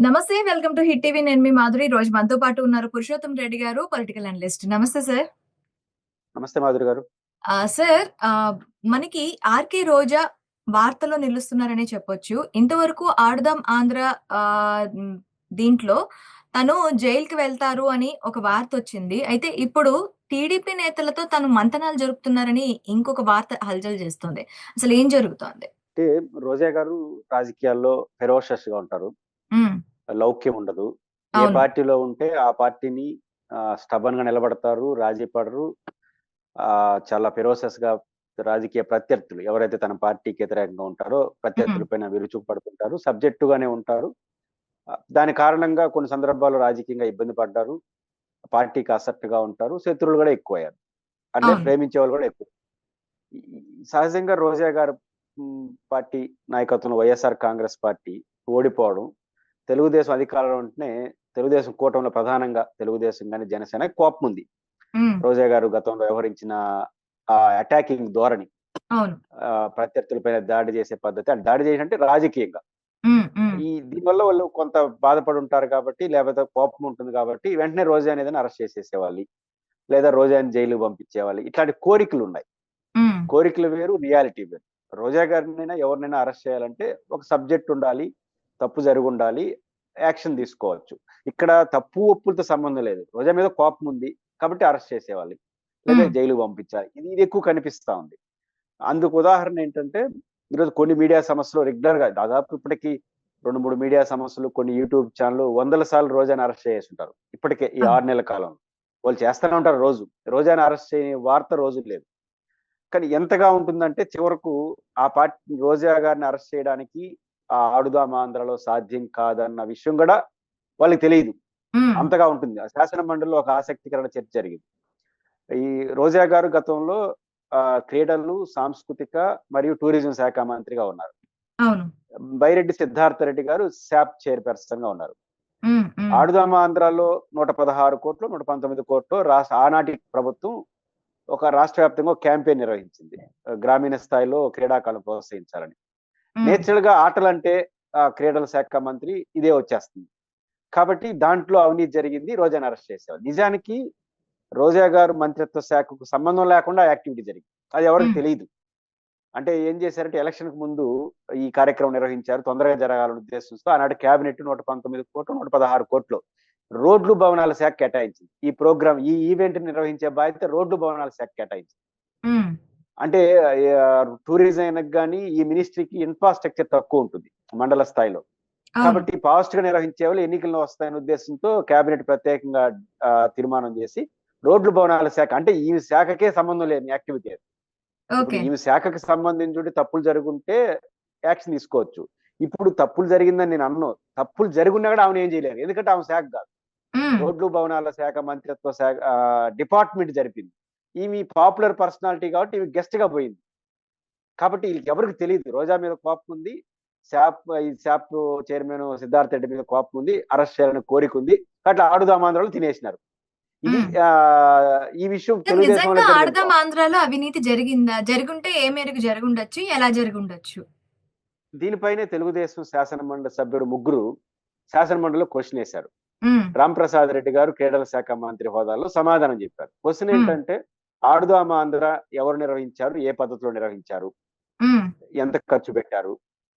నమస్తే. Welcome to hit TV. నేను మీ మాధురి. ఈ రోజు మనతో పాటు ఉన్నారు పురుషోత్తం రెడ్డి గారు, పొలిటికల్ అనలిస్ట్. నమస్తే సార్. నమస్తే మాధురి గారు. సార్, మనకి 'ఆర్‌కే రోజా' వార్తల్లో నిలుస్తున్నారనే చెప్పొచ్చు. ఇంతవరకు 'ఆడుదాం ఆంధ్ర' దీంట్లో తను జైలుకి వెళ్తారు అని ఒక వార్తొచ్చింది. అయితే ఇప్పుడు టీడీపీ నేతలతో తను మంతనాలు జరుపుతున్నారని ఇంకొక వార్త హల్చల్ చేస్తుంది. అసలేం జరుగుతోంది? అంటే రోజా గారు రాజకీయాల్లో ఫెరోషియస్‌గా ఉంటారు. హ్మ్. లౌక్యం ఉండదు. ఏ అవును. పార్టీలో ఉంటే ఆ పార్టీని స్టబర్న్‌గా నిలబడతారు, రాజీ పడరు. చాలా ఫెరోషియస్‌గా రాజకీయ ప్రత్యర్థులు ఎవరైతే తన పార్టీకి వ్యతిరేకంగా ఉంటారో హ్మ్. ప్రత్యర్థుల పైన విరుచుకుపడుతుంటారు. సబ్జెక్టివ్‌గానే ఉంటారు. దాని కారణంగా కొన్ని సందర్భాల్లో రాజకీయంగా ఇబ్బంది పడ్డారు. పార్టీకి అసట్టుగా ఉంటారు. శత్రువులు గూడా ఎక్కువయ్యారు. అంటే అవును. ప్రేమించేవాళ్ళు గూడా ఎక్కువ. ఈ సహజంగా రోజా గారు పార్టీ నాయకత్వంలో వైఎస్ఆర్ కాంగ్రెస్ పార్టీ ఓడిపోవడం, తెలుగుదేశం అధికారంలో ఉంటేనే తెలుగుదేశం కూటమిలో ప్రధానంగా తెలుగుదేశం గాని, జనసేనకి కోపముంది. హ్మ్. రోజా గారు గతంలో వ్యవహరించిన అటాకింగ్ ధోరణి, అవును. ప్రత్యర్థులపైన దాడి చేసే పద్ధతి, అంటే దాడి చేసినంటే రాజకీయంగా. హ్మ్. హ్మ్. దీనివల్ల వాళ్ళు కొంత బాధపడి ఉంటారు కాబట్టి, లేకపోతే కోపం ఉంటుంది కాబట్టి, వెంటనే రోజా అనేదాన్ని అరెస్ట్ చేసేసేవాళ్ళు. లేదా రోజాని జైలుకి పంపించేవాళ్ళు. ఇట్లాంటి కోరికలున్నాయి. హ్మ్. కోరికలు వేరు, రియాలిటీ వేరు. రోజా గారినైనా ఎవరినైనా అరెస్ట్ చేయాలంటే ఒక సబ్జెక్ట్ ఉండాలి. తప్పు జరిగుండాలి. యాక్షన్ తీసుకోవచ్చు. ఇక్కడ తప్పు, ఒప్పులతో సంబంధం లేదు. రోజా మీద కోపం ఉంది. కాబట్టి అరెస్ట్ చేసేవాళ్ళు. లేదా హ్మ్. జైలుకి పంపించాలి. ఇది ఎక్కువ కనిపిస్తా ఉంది. అందుకు ఉదాహరణ ఏంటంటే, ఈరోజు కొన్ని మీడియా సంస్థలు రెగ్యులర్‌గా దాదాపు ఇప్పటికి 2, 3 మీడియా సంస్థలు, కొన్ని యూట్యూబ్ ఛానెల్‌లు వందల సార్లు రోజాని అరెస్ట్ చేసుంటారు. ఇప్పటికే ఈ అవును. 6 నెలల కాలంలో. వాళ్ళు చేస్తూనే ఉంటారు రోజు. రోజాని అరెస్ట్ చేయని వార్త రోజు లేదు. కానీ ఎంతగా ఉంటుందంటే చివరకు ఆ పార్టీ రోజా గారిని అరెస్ట్ చేయడానికి ఆడుదాం ఆంధ్రలో సాధ్యం కాదన్న విషయం గూడా వాళ్ళకి తెలీదు. హ్మ్. అంతగా ఉంటుంది. ఆ శాసన మండలిలో ఒక ఆసక్తికరమైన చర్చ జరిగింది. ఈ రోజా గారు గతంలో క్రీడలు, సాంస్కృతిక మరియు టూరిజం శాఖ మంత్రిగా ఉన్నారు. అవును. బైరెడ్డి సిద్ధార్థ రెడ్డి గారు సాప్ చైర్‌పర్సన్‌గా ఉన్నారు. హ్మ్. హ్మ్. ఆడుదాం ఆంధ్రాలో 116,00,00,000 119,00,00,000 ఆనాటి ప్రభుత్వం ఒక రాష్ట్ర వ్యాప్తంగా ఒక క్యాంపెయిన్ నిర్వహించింది. గ్రామీణ స్థాయిలో క్రీడాకారులను ప్రోత్సహించాలని. హ్మ్. నేచురల్‌గా ఆటలంటే క్రీడల శాఖ మంత్రి ఇదే వచ్చేస్తుంది. కాబట్టి దాంట్లో అవినీతి జరిగింది. రోజాని అరెస్ట్ చేసేవారు. నిజానికి రోజా గారు మంత్రిత్వ శాఖకు సంబంధం లేకుండా యాక్టివిటీ జరిగింది. అది ఎవరికీ హ్మ్. తెలీదు. అంటే ఏం చేశారంటే ఎలక్షన్‌కి ముందు ఈ కార్యక్రమం నిర్వహించారు. తొందరగా జరగాలనే ఉద్దేశంతో ఆనాటి కేబినెట్ 119,00,00,000, 116,00,00,000 రోడ్లు, భవనాల శాఖ కేటాయించింది. ఈ ఈవెంట్ నిర్వహించే బాధ్యత రోడ్లు, భవనాల శాఖ కేటాయించింది. హ్మ్. అంటే టూరిజంకి గాని, ఈ మినిస్ట్రీకి ఇన్‌ఫ్రాస్ట్రక్చర్ తక్కువుంటుంది మండల స్థాయిలో. అవును. కాబట్టి ఫాస్ట్‌గా నిర్వహించేవాళ్ళు ఎన్నికల్లో వస్తాయనే ఉద్దేశంతో కేబినెట్ ప్రత్యేకంగా తీర్మానం చేసి, రోడ్లు, భవనాల శాఖ అంటే ఈ శాఖకే సంబంధం లేని యాక్టివిటీ అది. ఇప్పుడు ఓకే. ఈమె శాఖకు సంబంధించుండి తప్పులు జరుగుంటే యాక్షన్ తీసుకోవచ్చు. ఇప్పుడు తప్పులు జరిగిందని నేను అనను. తప్పులు జరిగున్నా గూడా ఆమెనేం చేయలేరు. ఎందుకంటే ఆమె శాఖ గాదు. హ్మ్. రోడ్లు, భవనాల శాఖ మంత్రిత్వ శాఖ డిపార్ట్‌మెంట్ జరిపింది. ఈమె పాపులర్ పర్సనాలిటీ కాబట్టి ఈమె గెస్ట్‌గా పోయింది. కాబట్టి ఈళ్ళకెవరికీ తెలీదు. రోజా మీద కోపం ఉంది. ఈ సాప్ చైర్మన్ సిద్ధార్థ్ రెడ్డి మీద కోపం ఉంది. అరెస్ట్ చేయాలని కోరికుంది. అట్లా ఆడుదాం ఆంధ్రలో తినేసినారు. ఇది హ్మ్. ఈ విషయం తెలుగుదేశం నిజంగా వాళ్ళకి కూడా తెలుసు. 'ఆడదాం ఆంధ్రాలో' అవినీతి జరిగిందా? జరుగుంటే ఏ మేరకు జరుగుండొచ్చు? ఎలా జరిగుండొచ్చు? దీనిపైనే తెలుగుదేశం శాసన మండలి సభ్యుడు ముగ్గురు శాసన మండలిలో క్వెషనేశారు. హ్మ్. రాంప్రసాద్ రెడ్డి గారు క్రీడల శాఖ మంత్రి హోదాలో సమాధానం చెప్పారు. క్వెషన్ హ్మ్. ఏంటంటే, ఆడుదాం ఆంధ్ర ఎవరు నిర్వహించారు? ఏ పద్ధతిలో నిర్వహించారు? హ్మ్. ఎంత ఖర్చు పెట్టారు?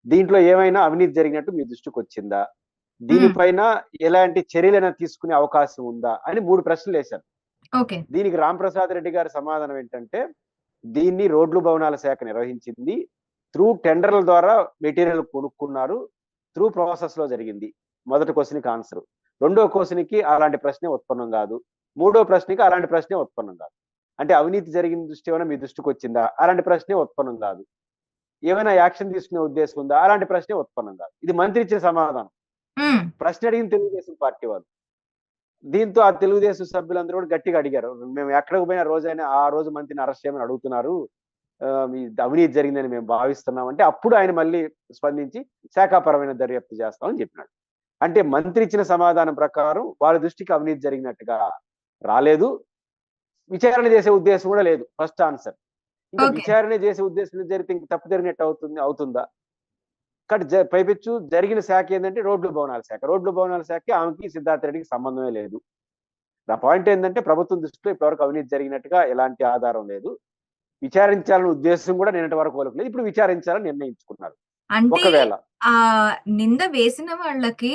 దీంట్లో ఏమైనా అవినీతి జరిగినట్టు మీ దృష్టికొచ్చిందా? హ్మ్. దీనిపైన ఎలాంటి చర్యలైనా తీసుకునే అవకాశం ఉందా? అని 3 ప్రశ్నలేశారు. ఓకే. దీనికి రాంప్రసాద్ రెడ్డి గారి సమాధానం ఏంటంటే, దీన్ని రోడ్లు, భవనాల శాఖ నిర్వహించింది. త్రూ టెండర్‌ల ద్వారా మెటీరియల్ కొనుక్కున్నారు. త్రూ ప్రాసెస్‌లో జరిగింది. మొదటి క్వెషన్‌కి ఆన్సరు. రెండో క్వెషన్‌కి అలాంటి ప్రశ్నే ఉత్పన్నం గాదు. మూడో ప్రశ్నకి అలాంటి ప్రశ్నే ఉత్పన్నం గాదు. అంటే అవినీతి జరిగిన దృష్టి ఏమైనా మీ దృష్టికొచ్చిందా? అలాంటి ప్రశ్నే ఉత్పన్నం గాదు. ఏమైనా యాక్షన్ తీసుకునే ఉద్దేశం ఉందా? అలాంటి ప్రశ్నే ఉత్పన్నం కాదు. ఇది మంత్రి ఇచ్చిన సమాధానం. హ్మ్. ప్రశ్న అడిగింది తెలుగుదేశం పార్టీ వాళ్ళు. దీంతో ఆ తెలుగుదేశం సభ్యులందరూ కూడా గట్టిగా అడిగారు. మేము ఎక్కడికి పోయినా రోజైనా ఆ రోజు మంత్రిని అరెస్ట్ చేయమని అడుగుతున్నారు. మీ అవినీతి జరిగిందని మేము భావిస్తున్నాం అంటే అప్పుడు ఆయన మళ్ళీ స్పందించి శాఖాపరమైన దర్యాప్తు చేస్తామని చెప్పినాడు. అంటే మంత్రి ఇచ్చిన సమాధానం ప్రకారం వాళ్ళ దృష్టికి అవినీతి జరిగినట్టుగా రాలేదు. విచారణ చేసే ఉద్దేశం కూడా లేదు. First answer. ఇంకా ఓకే. విచారణ చేసే ఉద్దేశం జరిగితే ఇంక తప్పు జరిగినట్టు అవుతుందా? కాబట్టి పైపెచ్చు జరిగిన శాఖ ఏంటంటే రోడ్లు భవనాల శాఖ. రోడ్లు భవనాల శాఖకి ఆమెకి సిద్ధార్థ రెడ్డికి సంబంధమే లేదు. నా పాయింట్ ఏంటంటే ప్రభుత్వం దృష్టిలో ఇప్పటివరకు అవినీతి జరిగినట్టుగా ఎలాంటి ఆధారం లేదు. విచారించాలనే ఉద్దేశం కూడా నిన్నటి వరకు వాళ్ళకి లేదు. ఇప్పుడు విచారించాలని నిర్ణయించుకున్నారు. అంటే ఒకవేళ నింద వేసిన వాళ్ళకి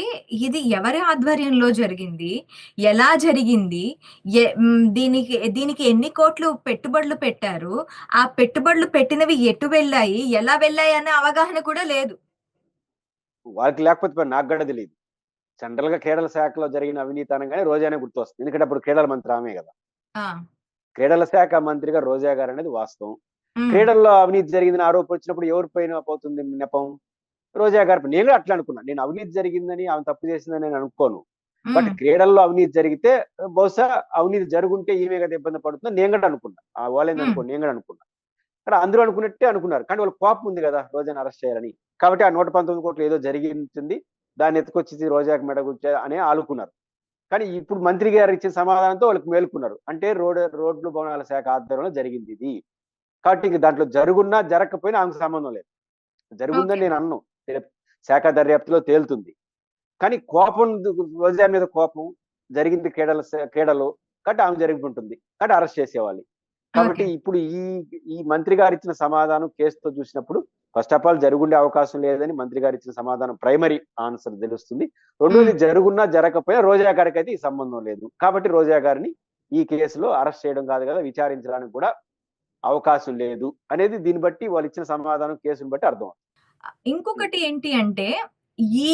ఇది ఎవరి ఆధ్వర్యంలో జరిగింది? ఎలా జరిగింది? దీనికి ఎన్ని కోట్లు పెట్టుబడులు పెట్టారు? ఆ పెట్టుబడులు పెట్టినవి ఎటు వెళ్ళాయి? ఎలా వెళ్ళాయి అనే అవగాహన కూడా లేదు. వాళ్ళకి లేకపోతే నాకు కూడా తెలియదు. జనరల్ గా క్రీడల శాఖలో జరిగిన అవినీతి అనగానే రోజానే గుర్తొస్తుంది. ఎందుకంటే అప్పుడు క్రీడల మంత్రి ఆమె కదా. ఆ! క్రీడల శాఖ మంత్రిగా రోజా గారు అనేది వాస్తవం. హ్మ్. క్రీడల్లో అవినీతి జరిగిందని ఆరోపణ వచ్చినప్పుడు ఎవరిపైన పోతుంది నెపం? రోజా గారి. నేను కూడా అట్లా అనుకున్నా. నేను అవినీతి జరిగిందని ఆమె తప్పు చేసిందని నేను అనుకోను. బట్ హ్మ్. క్రీడల్లో అవినీతి జరిగితే బహుశా అవినీతి జరుగుంటే ఈమె కదా ఇబ్బంది పడుతుందని నేను కూడా అనుకున్నా. వాళ్ళేంది హ్మ్. అనుకోండి, నేను కూడా అనుకున్నా. కానీ అందరూ అనుకున్నట్టే అనుకున్నారు. కానీ వాళ్ళకి కోపం ఉంది కదా రోజాని అరెస్ట్ చేయాలని. కాబట్టి ఆ 119 కోట్లు ఏదో జరిగింది, దాన్ని ఎత్తుకొచ్చి రోజాకి మెడగుచ్చా అని ఆలుకున్నారు. కానీ ఇప్పుడు మంత్రి గారు ఇచ్చిన సమాధానంతో వాళ్ళకి మేలుకున్నారు. అంటే రోడ్లు భవనాల శాఖ ఆధ్వర్యంలో జరిగింది ఇది. కాబట్టి ఇంక దాంట్లో జరుగున్నా జరగకపోయినా ఆమెకు సంబంధం లేదు. జరుగుందని ఓకే. నేను అన్ను. శాఖ దర్యాప్తులో తేలుతుంది. కానీ కోపం, రోజా మీద కోపం జరిగింది క్రీడలు కాబట్టి ఆమె జరుగుతుంటుంది. కాబట్టి అరెస్ట్ చేసేవాళ్ళు. కాబట్టి ఓకే. ఇప్పుడు ఈ మంత్రి గారు ఇచ్చిన సమాధానం కేసుతో చూసినప్పుడు ఫస్ట్ ఆఫ్ ఆల్ జరుగుండే అవకాశం లేదని మంత్రి గారు ఇచ్చిన సమాధానం ప్రైమరీ ఆన్సర్ తెలుస్తుంది. రెండోది జరుగున్నా జరగకపోయినా రోజా గారికి అయితే ఈ సంబంధం లేదు. కాబట్టి రోజా గారిని ఈ కేసులో అరెస్ట్ చేయడం కాదు కదా, విచారించడానికి కూడా అవకాశం లేదు అనేది దీన్ని బట్టి వాళ్ళు ఇచ్చిన సమాధానం కేసుని బట్టి అర్థం. ఇంకొకటి ఏంటి అంటే, ఈ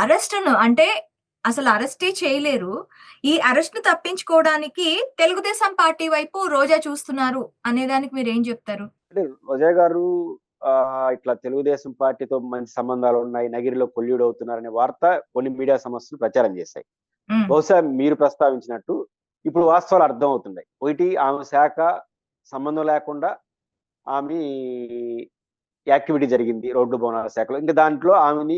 అరెస్ట్‌ను అంటే అసలు అరెస్టే చేయలేరు. ఈ అరెస్ట్‌ను తప్పించుకోవడానికి తెలుగుదేశం పార్టీ వైపు రోజా చూస్తున్నారు అనే దానికి మీరేం చెప్తారు? అంటే రోజా గారు ఇట్లా తెలుగుదేశం పార్టీతో మంచి సంబంధాలు ఉన్నాయి, నగిరిలో కొల్యూడ్ అవుతున్నారనే వార్త కొన్ని మీడియా సంస్థలు ప్రచారం చేశాయి. హ్మ్. బహుశా మీరు ప్రస్తావించినట్టు ఇప్పుడు వాస్తవాలు అర్థం అవుతున్నాయి. ఒకటి, ఆమె శాఖ సంబంధం లేకుండా ఆమె యాక్టివిటీ జరిగింది రోడ్డు భవనాల శాఖలో. ఇంకా దాంట్లో ఆమెని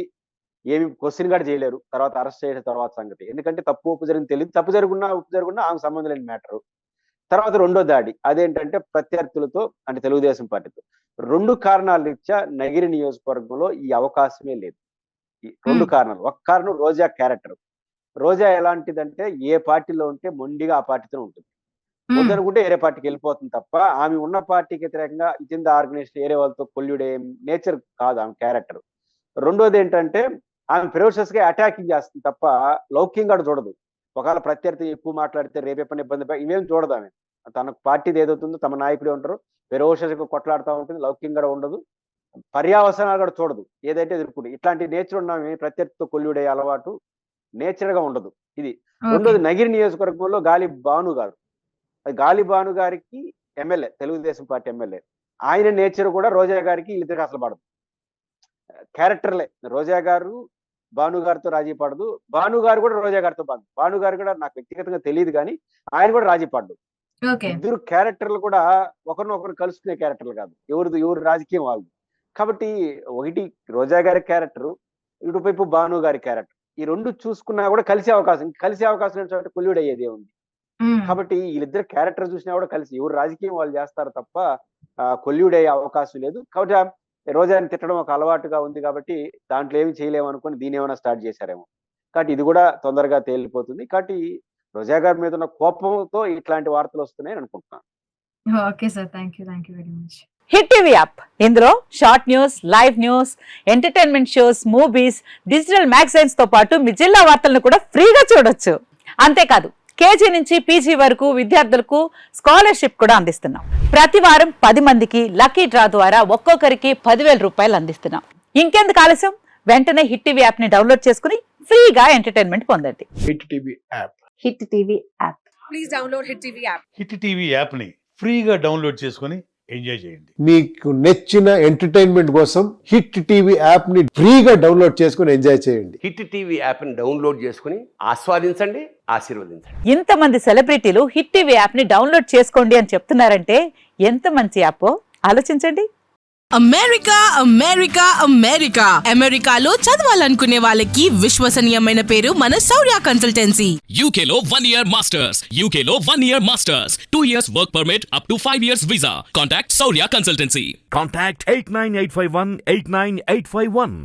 ఏమి క్వశ్చన్ కూడా చేయలేరు తర్వాత అరెస్ట్ చేసిన తర్వాత సంగతి. ఎందుకంటే తప్పు ఉప్పు జరిగింది తెలియదు. తప్పు జరుగున్నా ఆమెకు సంబంధం లేని మ్యాటరు. తర్వాత రెండో దాడి అదేంటంటే ప్రత్యర్థులతో, అంటే తెలుగుదేశం పార్టీతో. 2 కారణాల రీత్యా నగిరి నియోజకవర్గంలో ఈ అవకాశమే లేదు. ఈ 2 కారణాలు. ఒక కారణం రోజా క్యారెక్టర్. రోజా ఎలాంటిదంటే ఏ పార్టీలో ఉంటే మొండిగా ఆ పార్టీతో ఉంటుంది. వద్దనుకుంటే వేరే పార్టీకి వెళ్ళిపోతుంది తప్ప ఆమె ఉన్న పార్టీకి వ్యతిరేకంగా వితిన్ ద ఆర్గనైజేషన్ వేరే వాళ్ళతో కొల్లుడే నేచర్ కాదు ఆమె క్యారెక్టర్. రెండోది ఏంటంటే ఆమె ఫెరోషియస్ గా అటాకింగ్ చేస్తుంది తప్ప లౌక్యంగా చూడదు. ఒకవేళ ప్రత్యర్థి ఎక్కువ మాట్లాడితే రేపే పని ఇబ్బంది ఇవేం చూడదు ఆమె. తన పార్టీది ఏదవుతుందో తమ నాయకుడే ఉంటారు, ఫెరోషియస్ గా కొట్లాడుతూ ఉంటుంది, లౌక్యంగా ఉండదు, పర్యావసనాలు కూడా చూడదు, ఏదైతే ఎదుర్కొంది. ఇట్లాంటి నేచర్ ఉన్న ప్రత్యర్థితో కొల్లుడే అలవాటు నేచర్ గా ఉండదు. ఇది. రెండోది నగిరి నియోజకవర్గంలో గాలి భాను గారు. గాలి భాను గారికి ఎమ్మెల్యే, తెలుగుదేశం పార్టీ ఎమ్మెల్యే. ఆయన నేచర్ కూడా రోజా గారికి వీళ్ళిద్దరికి అసలు పడదు. క్యారెక్టర్లే. రోజా గారు భాను గారితో రాజీ పడదు, భాను గారు కూడా రోజా గారితో పడదు. భాను గారు కూడా నాకు వ్యక్తిగతంగా తెలియదు కానీ ఆయన కూడా రాజీ పడ్డు. ఇద్దరు క్యారెక్టర్లు కూడా ఒకరినొకరు కలుసుకునే క్యారెక్టర్లు కాదు. ఎవరు రాజకీయం వాళ్ళు. కాబట్టి ఒకటి రోజా గారి క్యారెక్టర్, ఇటువైపు భాను గారి క్యారెక్టర్, ఈ 2 చూసుకున్నా కూడా కలిసే అవకాశం చోట కొల్లుడు అయ్యేదే ఉంది. కాబట్టి వీళ్ళిద్దరు క్యారెక్టర్ చూసినా కూడా కలిసి ఎవరు రాజకీయం వాళ్ళు చేస్తారు తప్ప కొల్లుడు అయ్యే అవకాశం లేదు. కాబట్టి రోజాని తిట్టడం ఒక అలవాటుగా ఉంది కాబట్టి దాంట్లో ఏమి చేయలేము అనుకుని దీని ఏమైనా స్టార్ట్ చేశారేమో. కాబట్టి ఇది కూడా తొందరగా తేలిపోతుంది. కాబట్టి రోజా గారి మీద ఉన్న కోపంతో ఇట్లాంటి వార్తలు వస్తున్నాయని అనుకుంటున్నాను. Okay sir. Thank you very much. Hit TV app, ఇందులో short news, live news, entertainment shows, movies, digital magazines తో పాటు మీ జిల్లా వార్తలను కూడా ఫ్రీగా చూడొచ్చు. అంతేకాదు కేజీ నుంచి పీజీ వరకు విద్యార్థులకు స్కాలర్షిప్ కూడా అందిస్తున్నాం. ప్రతి వారం 10 మందికి లక్కీ డ్రా ద్వారా ఒక్కొక్కరికి 10,000 రూపాయలు అందిస్తున్నాం. ఇంకెందుకు ఆలస్యం, వెంటనే హిట్ టీవీ యాప్ ని డౌన్లోడ్ చేసుకుని ఫ్రీగా ఎంటర్టైన్మెంట్ పొందండి. Hit TV app. Hit TV app. Please download hit TV app. Hit TV app ని ఫ్రీగా డౌన్లోడ్ చేసుకొని ఎంజాయ్ చేయండి. మీకు నచ్చిన ఎంటర్టైన్మెంట్ కోసం హిట్ టీవీ యాప్ ని ఫ్రీగా డౌన్లోడ్ చేసుకొని ఎంజాయ్ చేయండి. హిట్ టీవీ యాప్ ని డౌన్లోడ్ చేసుకుని ఆస్వాదించండి, ఆశీర్వదించండి. ఇంతమంది సెలబ్రిటీలు హిట్ టీవీ యాప్ ని డౌన్లోడ్ చేసుకోండి అని చెప్తున్నారంటే ఎంత మంచి యాప్ ఆలోచించండి. అమెరికా అమెరికా అమెరికా అమెరికాలో చదవాలనుకునే వాళ్ళకి విశ్వసనీయమైన పేరు మన శౌర్య కన్సల్టెన్సీ. UK లో 1 year masters. UK లో 1 year masters. 2 years work permit up to 5 years visa. Contact Saurya Consultancy. Contact 89851 89851.